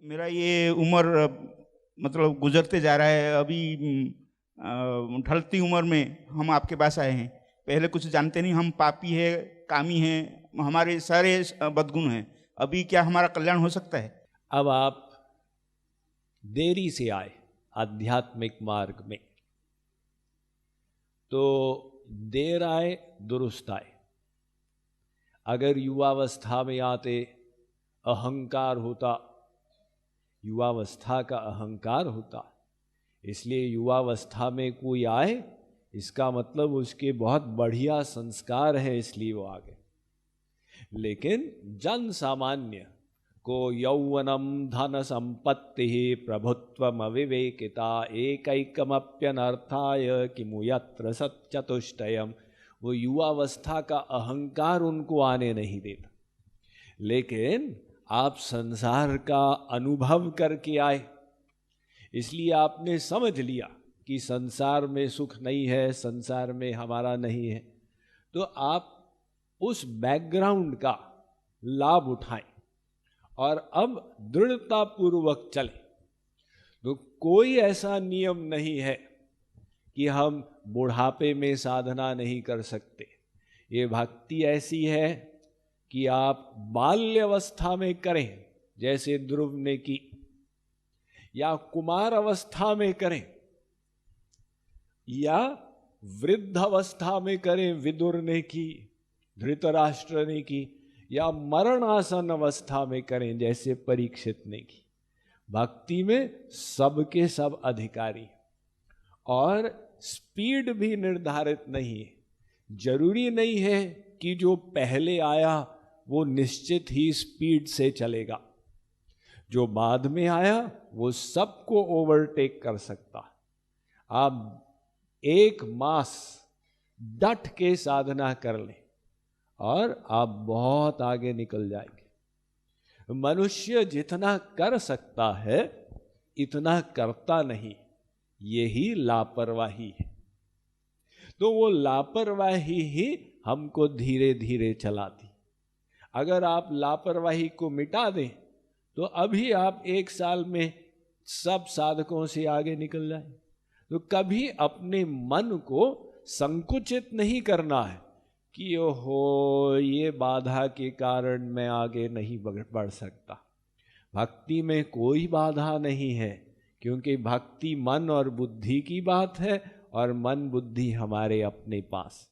मेरा ये उम्र मतलब गुजरते जा रहा है अभी। ढलती उम्र में हम आपके पास आए हैं। पहले कुछ जानते नहीं, हम पापी है, कामी हैं, हमारे सारे बदगुण हैं। अभी क्या हमारा कल्याण हो सकता है? अब आप देरी से आए आध्यात्मिक मार्ग में, तो देर आए दुरुस्त आए। अगर युवावस्था में आते अहंकार होता, युवावस्था का अहंकार होता, इसलिए युवावस्था में कोई आए इसका मतलब उसके बहुत बढ़िया संस्कार है इसलिए वो आ गए। लेकिन जन सामान्य को यौवनम धन संपत्ति प्रभुत्वम अविवेकिता एकैकमप्यनर्थाय किमु यत्र सच्चतुष्टयम्, वो युवावस्था का अहंकार उनको आने नहीं देता। लेकिन आप संसार का अनुभव करके आए, इसलिए आपने समझ लिया कि संसार में सुख नहीं है, संसार में हमारा नहीं है, तो आप उस बैकग्राउंड का लाभ उठाएं और अब दृढ़ता पूर्वक चलें। तो कोई ऐसा नियम नहीं है कि हम बुढ़ापे में साधना नहीं कर सकते। ये भक्ति ऐसी है कि आप बाल्यावस्था में करें जैसे ध्रुव ने की, या कुमार अवस्था में करें, या वृद्ध अवस्था में करें विदुर ने की, धृतराष्ट्र ने की, या मरणासन अवस्था में करें जैसे परीक्षित ने की। भक्ति में सबके सब अधिकारी, और स्पीड भी निर्धारित नहीं है। जरूरी नहीं है कि जो पहले आया वो निश्चित ही स्पीड से चलेगा, जो बाद में आया वो सबको ओवरटेक कर सकता। आप एक मास डट के साधना कर लें और आप बहुत आगे निकल जाएंगे। मनुष्य जितना कर सकता है इतना करता नहीं, यही लापरवाही है। तो वो लापरवाही ही हमको धीरे धीरे चलाती। अगर आप लापरवाही को मिटा दें तो अभी आप 1 साल में सब साधकों से आगे निकल जाएं। तो कभी अपने मन को संकुचित नहीं करना है कि ओहो ये बाधा के कारण मैं आगे नहीं बढ़ सकता। भक्ति में कोई बाधा नहीं है, क्योंकि भक्ति मन और बुद्धि की बात है, और मन बुद्धि हमारे अपने पास।